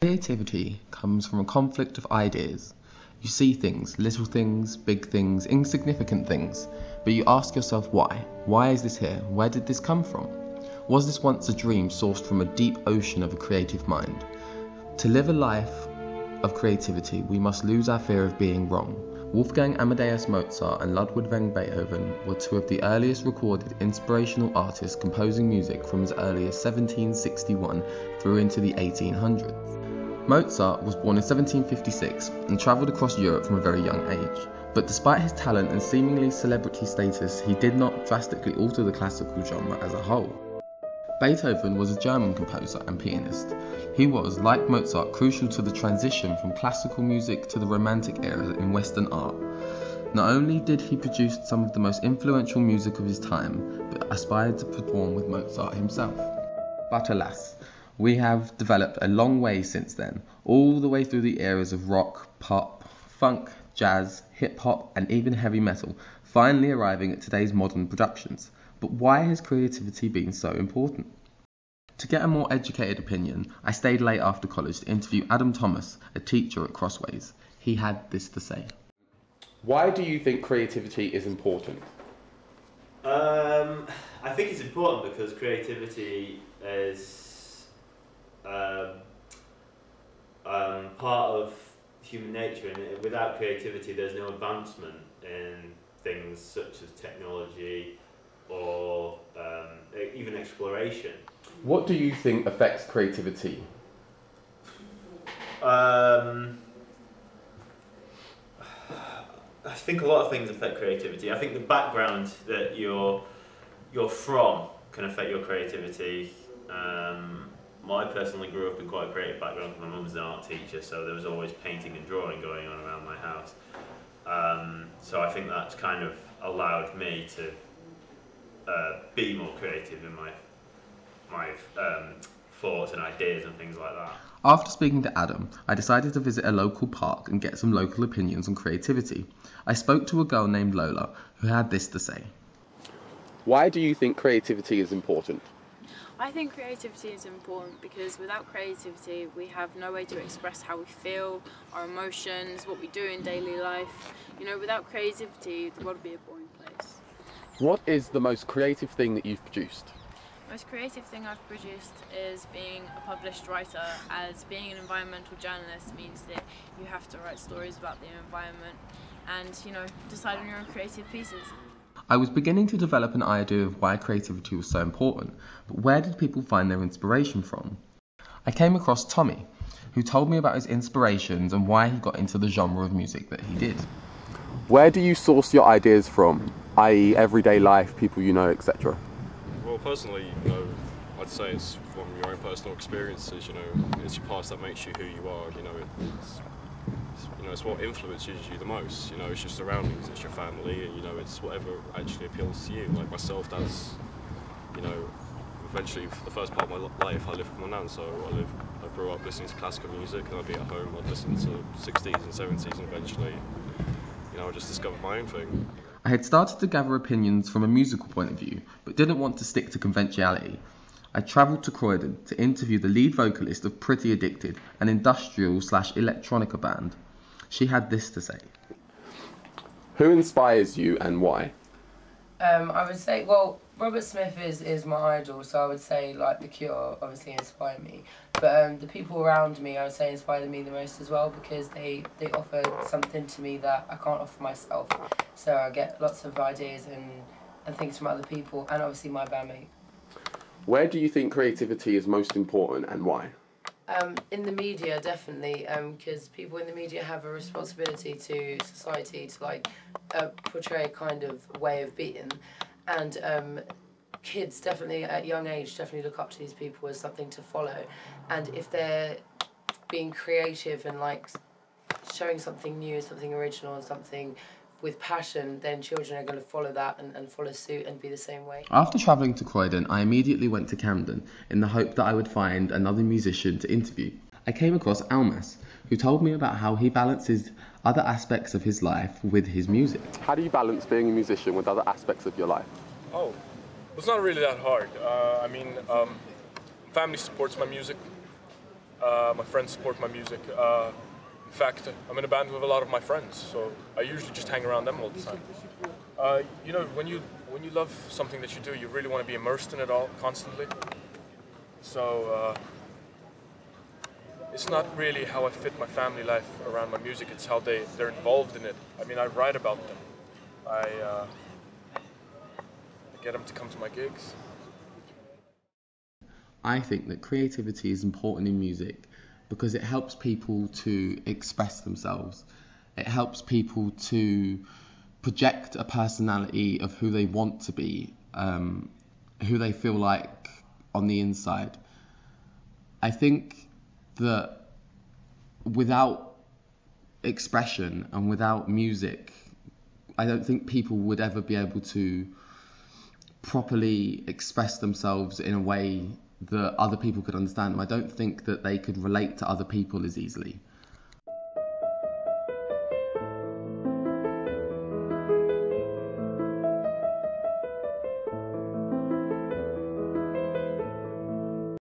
Creativity comes from a conflict of ideas. You see things, little things, big things, insignificant things, but you ask yourself why? Why is this here? Where did this come from? Was this once a dream sourced from a deep ocean of a creative mind? To live a life of creativity, we must lose our fear of being wrong. Wolfgang Amadeus Mozart and Ludwig van Beethoven were two of the earliest recorded inspirational artists composing music from as early as 1761 through into the 1800s. Mozart was born in 1756 and travelled across Europe from a very young age, but despite his talent and seemingly celebrity status, he did not drastically alter the classical genre as a whole. Beethoven was a German composer and pianist. He was, like Mozart, crucial to the transition from classical music to the Romantic era in Western art. Not only did he produce some of the most influential music of his time, but aspired to perform with Mozart himself. But alas, we have developed a long way since then, all the way through the eras of rock, pop, funk, jazz, hip-hop and even heavy metal, finally arriving at today's modern productions. But why has creativity been so important? To get a more educated opinion, I stayed late after college to interview Adam Thomas, a teacher at Crossways. He had this to say. Why do you think creativity is important? I think it's important because creativity is part of human nature, and without creativity there's no advancement in things such as technology or even exploration. What do you think affects creativity? I think a lot of things affect creativity. I think the background that you're from can affect your creativity. I personally grew up in quite a creative background. My mum was an art teacher, so there was always painting and drawing going on around my house. So I think that's kind of allowed me to be more creative in my thoughts and ideas and things like that. After speaking to Adam, I decided to visit a local park and get some local opinions on creativity. I spoke to a girl named Lola who had this to say. Why do you think creativity is important? I think creativity is important because without creativity we have no way to express how we feel, our emotions, what we do in daily life. You know, without creativity the world would be a boring place. What is the most creative thing that you've produced? The most creative thing I've produced is being a published writer, as being an environmental journalist means that you have to write stories about the environment and, you know, decide on your own creative pieces. I was beginning to develop an idea of why creativity was so important, but where did people find their inspiration from? I came across Tommy, who told me about his inspirations and why he got into the genre of music that he did. Where do you source your ideas from, i.e. everyday life, people you know, etc.? Well, personally, I'd say it's from your own personal experiences. It's your past that makes you who you are. It's what influences you the most. It's your surroundings, it's your family, and it's whatever actually appeals to you. Like myself, that's eventually for the first part of my life I lived with my nan, so I grew up listening to classical music, and I'd be at home, I'd listen to 60s and 70s, and eventually, I just discovered my own thing. I had started to gather opinions from a musical point of view, but didn't want to stick to conventionality. I travelled to Croydon to interview the lead vocalist of Pretty Addicted, an industrial/electronica band. She had this to say. Who inspires you and why? I would say, well, Robert Smith is my idol, so I would say, like, The Cure obviously inspired me. But the people around me, I would say, inspired me the most as well, because they offer something to me that I can't offer myself. So I get lots of ideas and things from other people, and obviously my bandmate. Where do you think creativity is most important and why? In the media, definitely, because people in the media have a responsibility to society to portray a kind of way of being, and kids definitely at a young age definitely look up to these people as something to follow, and if they're being creative and showing something new, something original, and something with passion, then children are going to follow that and follow suit and be the same way. After travelling to Croydon, I immediately went to Camden in the hope that I would find another musician to interview. I came across Almas, who told me about how he balances other aspects of his life with his music. How do you balance being a musician with other aspects of your life? Oh, it's not really that hard. Family supports my music. My friends support my music. In fact, I'm in a band with a lot of my friends, so I usually just hang around them all the time. You know, when you love something that you do, you really want to be immersed in it all constantly. So it's not really how I fit my family life around my music. It's how they're involved in it. I mean, I write about them. I get them to come to my gigs. I think that creativity is important in music because it helps people to express themselves. It helps people to project a personality of who they want to be, who they feel like on the inside. I think that without expression and without music, I don't think people would ever be able to properly express themselves in a way that other people could understand them. I don't think that they could relate to other people as easily.